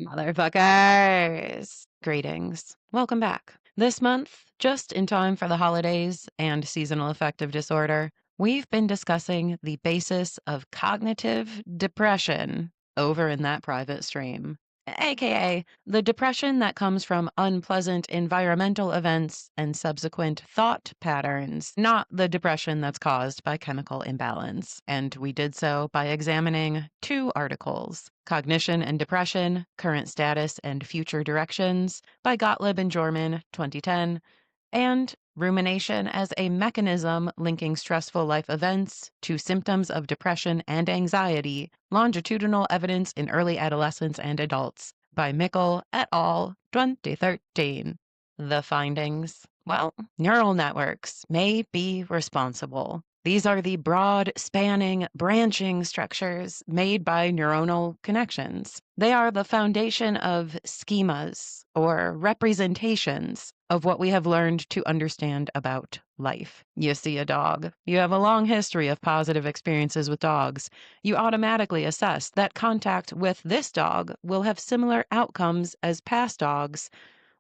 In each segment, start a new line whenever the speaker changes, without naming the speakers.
Motherfuckers! Greetings. Welcome back. This month, just in time for the holidays and seasonal affective disorder, we've been discussing the basis of cognitive depression over in that private stream, aka the depression that comes from unpleasant environmental events and subsequent thought patterns, not the depression that's caused by chemical imbalance. And we did so by examining two articles: Cognition and Depression, Current Status and Future Directions by Gottlieb and Jorman, 2010, and Rumination as a Mechanism Linking Stressful Life Events to Symptoms of Depression and Anxiety, Longitudinal Evidence in Early Adolescents and Adults by Mickel et al., 2013. The findings? Well, neural networks may be responsible. These are the broad, spanning, branching structures made by neuronal connections. They are the foundation of schemas, or representations, of what we have learned to understand about life. You see a dog. You have a long history of positive experiences with dogs. You automatically assess that contact with this dog will have similar outcomes as past dogs,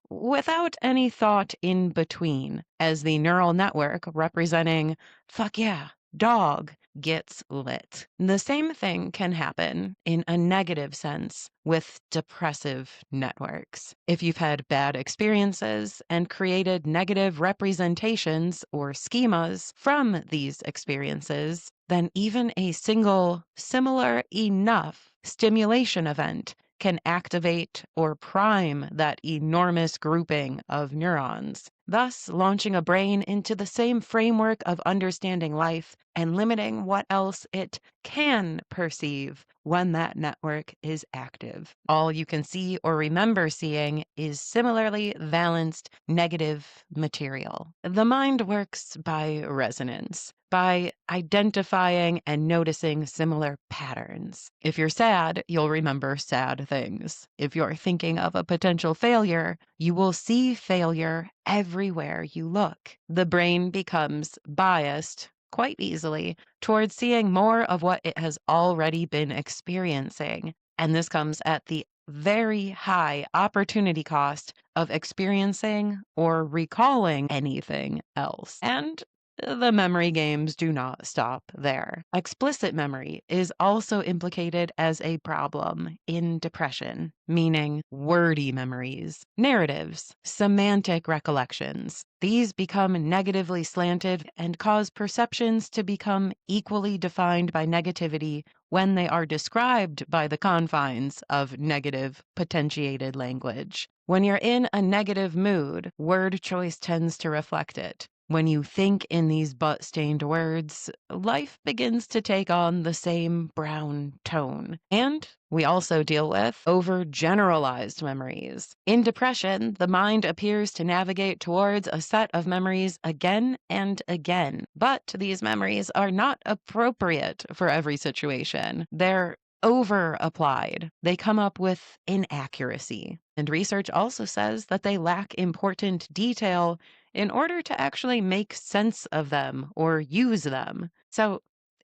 without any thought in between, as the neural network representing fuck yeah, dog gets lit. The same thing can happen in a negative sense with depressive networks. If you've had bad experiences and created negative representations or schemas from these experiences, then even a single similar enough stimulation event can activate or prime that enormous grouping of neurons, thus launching a brain into the same framework of understanding life and limiting what else it can perceive when that network is active. All you can see or remember seeing is similarly valenced negative material. The mind works by resonance, by identifying and noticing similar patterns. If you're sad, you'll remember sad things. If you're thinking of a potential failure, you will see failure everywhere you look. The brain becomes biased quite easily towards seeing more of what it has already been experiencing. And this comes at the very high opportunity cost of experiencing or recalling anything else. And the memory games do not stop there. Explicit memory is also implicated as a problem in depression, meaning wordy memories, narratives, semantic recollections. These become negatively slanted and cause perceptions to become equally defined by negativity when they are described by the confines of negative potentiated language. When you're in a negative mood, word choice tends to reflect it. When you think in these butt-stained words, life begins to take on the same brown tone. And we also deal with overgeneralized memories. In depression, the mind appears to navigate towards a set of memories again and again. But these memories are not appropriate for every situation. They're over-applied. They come up with inaccuracy. And research also says that they lack important detail in order to actually make sense of them or use them. So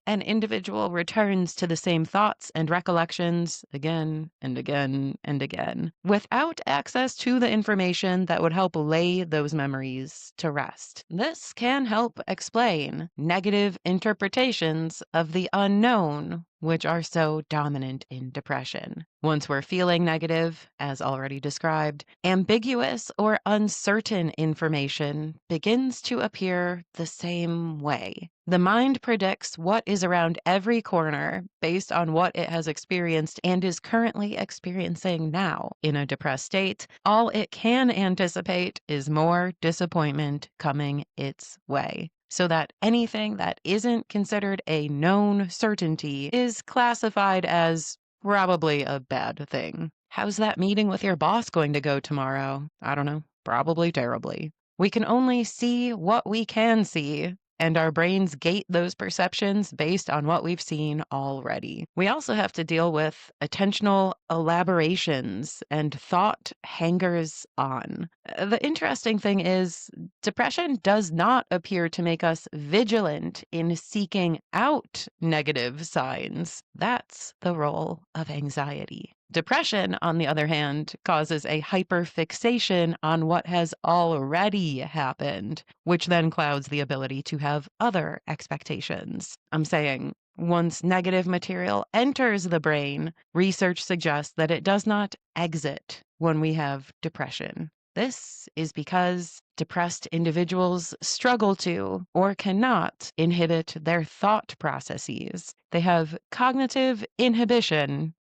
an individual returns to the same thoughts and recollections again and again and again, without access to the information that would help lay those memories to rest. This can help explain negative interpretations of the unknown, which are so dominant in depression. Once we're feeling negative, as already described, ambiguous or uncertain information begins to appear the same way. The mind predicts what is around every corner based on what it has experienced and is currently experiencing now. In a depressed state, all it can anticipate is more disappointment coming its way, so that anything that isn't considered a known certainty is classified as probably a bad thing. How's that meeting with your boss going to go tomorrow? I don't know. Probably terribly. We can only see what we can see, and our brains gate those perceptions based on what we've seen already. We also have to deal with attentional elaborations and thought hangers on. The interesting thing is, depression does not appear to make us vigilant in seeking out negative signs. That's the role of anxiety. Depression, on the other hand, causes a hyperfixation on what has already happened, which then clouds the ability to have other expectations. I'm saying, once negative material enters the brain, research suggests that it does not exit when we have depression. This is because depressed individuals struggle to or cannot inhibit their thought processes. They have cognitive inhibition.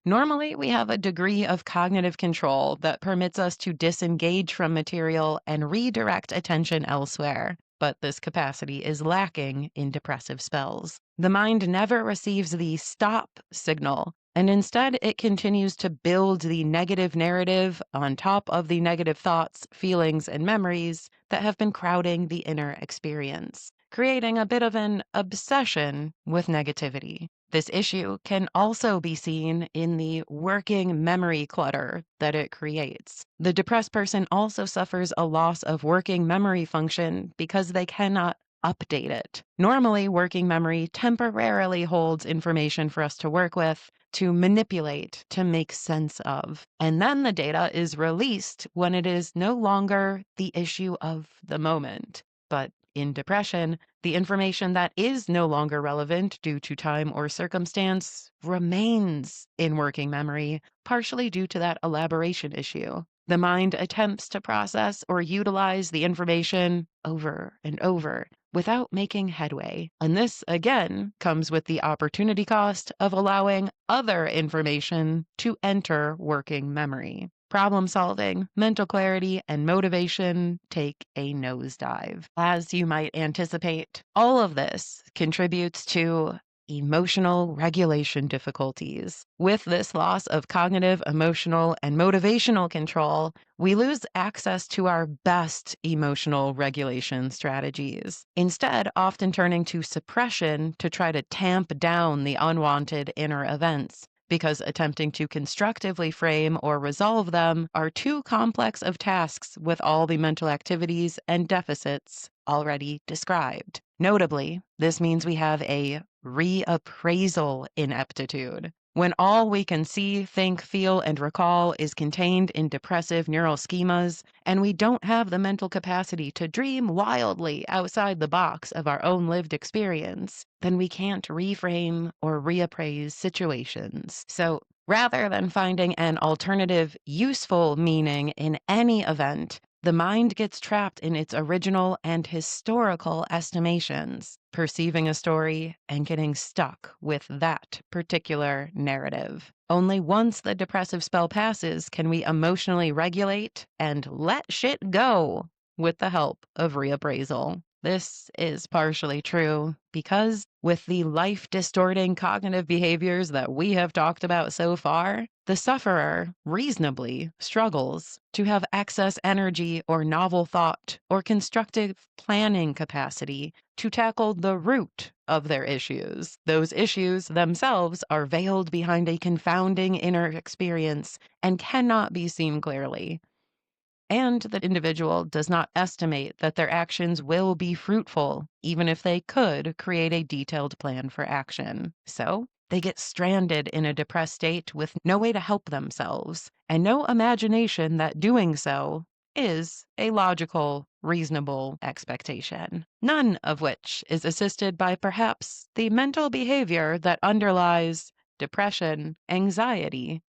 Normally, we have a degree of cognitive control that permits us to disengage from material and redirect attention elsewhere. But this capacity is lacking in depressive spells. The mind never receives the stop signal, and instead it continues to build the negative narrative on top of the negative thoughts, feelings, and memories that have been crowding the inner experience, creating a bit of an obsession with negativity. This issue can also be seen in the working memory clutter that it creates. The depressed person also suffers a loss of working memory function because they cannot update it. Normally, working memory temporarily holds information for us to work with, to manipulate, to make sense of. And then the data is released when it is no longer the issue of the moment. But in depression, the information that is no longer relevant due to time or circumstance remains in working memory, partially due to that elaboration issue. The mind attempts to process or utilize the information over and over without making headway. And this, again, comes with the opportunity cost of allowing other information to enter working memory. Problem solving, mental clarity, and motivation take a nosedive. As you might anticipate, all of this contributes to emotional regulation difficulties. With this loss of cognitive, emotional, and motivational control, we lose access to our best emotional regulation strategies. Instead, often turning to suppression to try to tamp down the unwanted inner events, because attempting to constructively frame or resolve them are too complex of tasks with all the mental activities and deficits already described. Notably, this means we have a reappraisal ineptitude. When all we can see, think, feel, and recall is contained in depressive neural schemas, and we don't have the mental capacity to dream wildly outside the box of our own lived experience, then we can't reframe or reappraise situations. So, rather than finding an alternative, useful meaning in any event, the mind gets trapped in its original and historical estimations, perceiving a story and getting stuck with that particular narrative. Only once the depressive spell passes can we emotionally regulate and let shit go with the help of reappraisal. This is partially true because with the life-distorting cognitive behaviors that we have talked about so far, the sufferer reasonably struggles to have excess energy or novel thought or constructive planning capacity to tackle the root of their issues. Those issues themselves are veiled behind a confounding inner experience and cannot be seen clearly. And the individual does not estimate that their actions will be fruitful, even if they could create a detailed plan for action. So, they get stranded in a depressed state with no way to help themselves, and no imagination that doing so is a logical, reasonable expectation. None of which is assisted by perhaps the mental behavior that underlies depression, anxiety,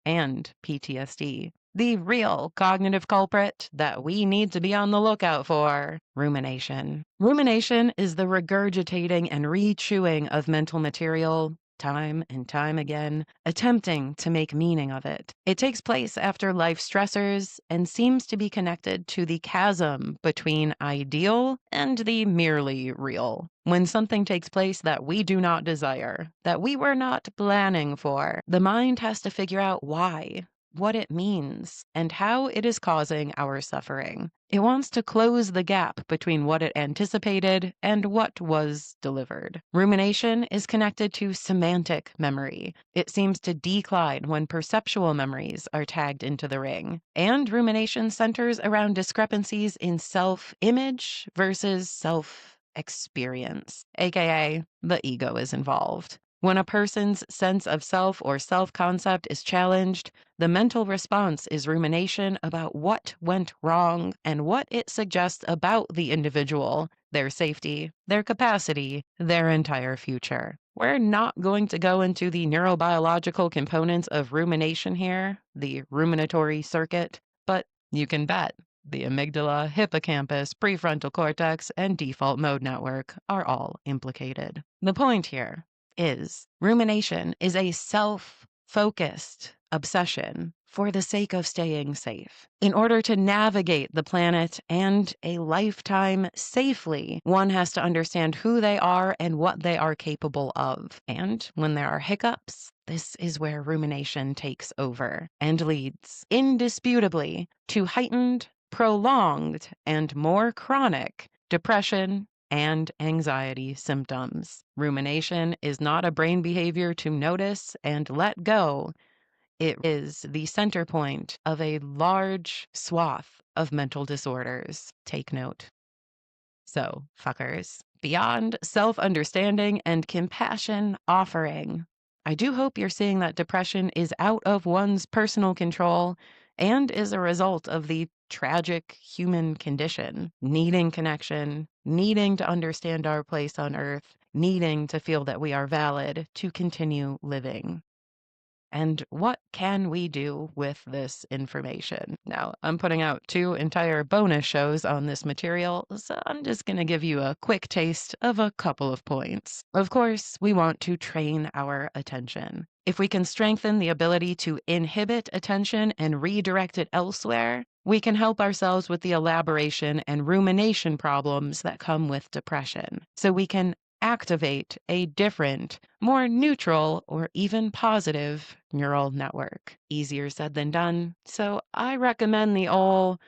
and PTSD. The real cognitive culprit that we need to be on the lookout for: rumination. Rumination is the regurgitating and re-chewing of mental material time and time again, attempting to make meaning of it. It takes place after life stressors and seems to be connected to the chasm between ideal and the merely real. When something takes place that we do not desire, that we were not planning for, the mind has to figure out why, what it means, and how it is causing our suffering. It wants to close the gap between what it anticipated and what was delivered. Rumination is connected to semantic memory. It seems to decline when perceptual memories are tagged into the ring. And rumination centers around discrepancies in self-image versus self-experience, aka the ego is involved. When a person's sense of self or self concept is challenged, the mental response is rumination about what went wrong and what it suggests about the individual, their safety, their capacity, their entire future. We're not going to go into the neurobiological components of rumination here, the ruminatory circuit, but you can bet the amygdala, hippocampus, prefrontal cortex, and default mode network are all implicated. The point here is rumination is a self-focused obsession for the sake of staying safe. In order to navigate the planet and a lifetime safely, one has to understand who they are and what they are capable of. And when there are hiccups, this is where rumination takes over and leads indisputably to heightened, prolonged, and more chronic depression and anxiety symptoms. Rumination is not a brain behavior to notice and let go. It is the center point of a large swath of mental disorders. Take note. So, fuckers, beyond self-understanding and compassion offering, I do hope you're seeing that depression is out of one's personal control and is a result of the tragic human condition, needing connection, needing to understand our place on earth, needing to feel that we are valid to continue living. And what can we do with this information? Now, I'm putting out 2 entire bonus shows on this material, so I'm just going to give you a quick taste of a couple of points. Of course, we want to train our attention. If we can strengthen the ability to inhibit attention and redirect it elsewhere, we can help ourselves with the elaboration and rumination problems that come with depression. So we can activate a different, more neutral, or even positive neural network. Easier said than done. So I recommend the old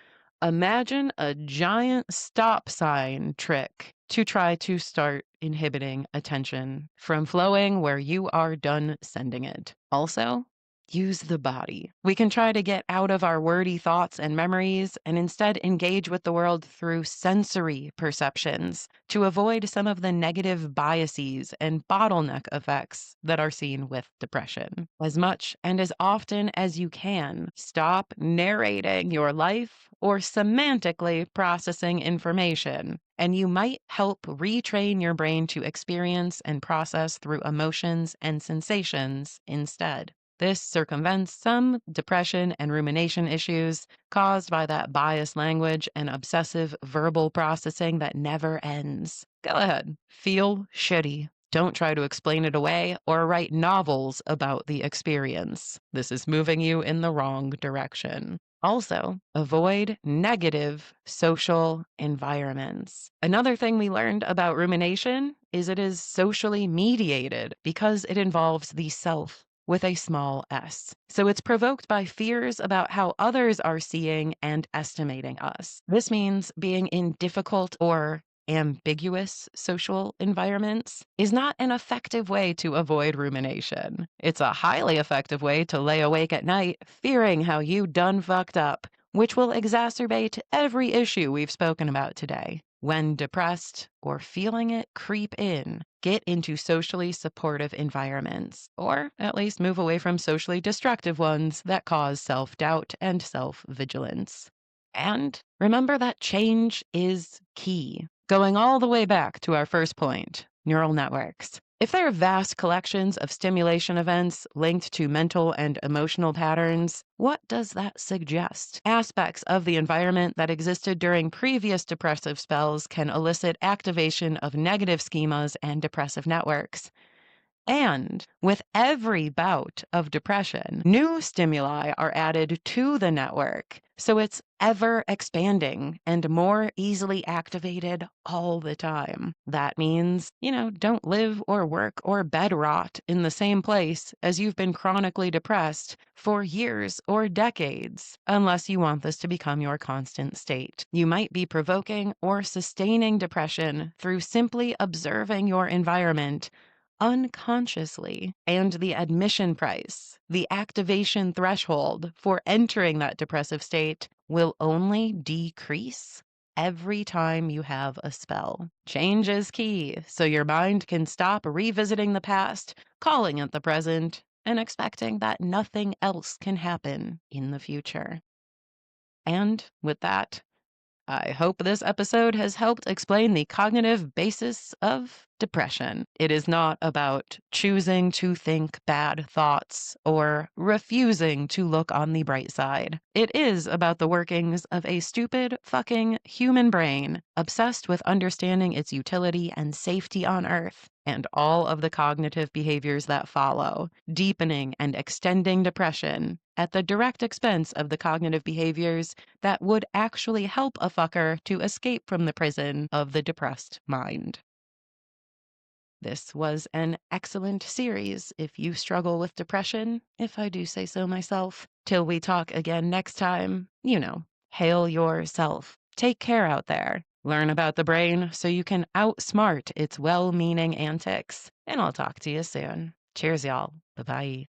imagine a giant stop sign trick to try to start inhibiting attention from flowing where you are done sending it. Also, use the body. We can try to get out of our wordy thoughts and memories and instead engage with the world through sensory perceptions to avoid some of the negative biases and bottleneck effects that are seen with depression. As much and as often as you can, stop narrating your life or semantically processing information, and you might help retrain your brain to experience and process through emotions and sensations instead. This circumvents some depression and rumination issues caused by that biased language and obsessive verbal processing that never ends. Go ahead, feel shitty. Don't try to explain it away or write novels about the experience. This is moving you in the wrong direction. Also, avoid negative social environments. Another thing we learned about rumination is it is socially mediated because it involves the self with a small s. So it's provoked by fears about how others are seeing and estimating us. This means being in difficult or ambiguous social environments is not an effective way to avoid rumination. It's a highly effective way to lay awake at night fearing how you done fucked up, which will exacerbate every issue we've spoken about today. When depressed or feeling it creep in, get into socially supportive environments, or at least move away from socially destructive ones that cause self-doubt and self-vigilance. And remember that change is key. Going all the way back to our first point, neural networks. If there are vast collections of stimulation events linked to mental and emotional patterns, what does that suggest? Aspects of the environment that existed during previous depressive spells can elicit activation of negative schemas and depressive networks. And with every bout of depression, new stimuli are added to the network. So it's ever expanding and more easily activated all the time. That means, don't live or work or bed rot in the same place as you've been chronically depressed for years or decades, unless you want this to become your constant state. You might be provoking or sustaining depression through simply observing your environment unconsciously, and the admission price, the activation threshold for entering that depressive state will only decrease every time you have a spell. Change is key, so your mind can stop revisiting the past, calling it the present, and expecting that nothing else can happen in the future. And with that, I hope this episode has helped explain the cognitive basis of depression. It is not about choosing to think bad thoughts or refusing to look on the bright side. It is about the workings of a stupid fucking human brain obsessed with understanding its utility and safety on Earth, and all of the cognitive behaviors that follow, deepening and extending depression at the direct expense of the cognitive behaviors that would actually help a fucker to escape from the prison of the depressed mind. This was an excellent series if you struggle with depression, if I do say so myself. Till we talk again next time, hail yourself. Take care out there. Learn about the brain so you can outsmart its well-meaning antics. And I'll talk to you soon. Cheers, y'all. Bye-bye.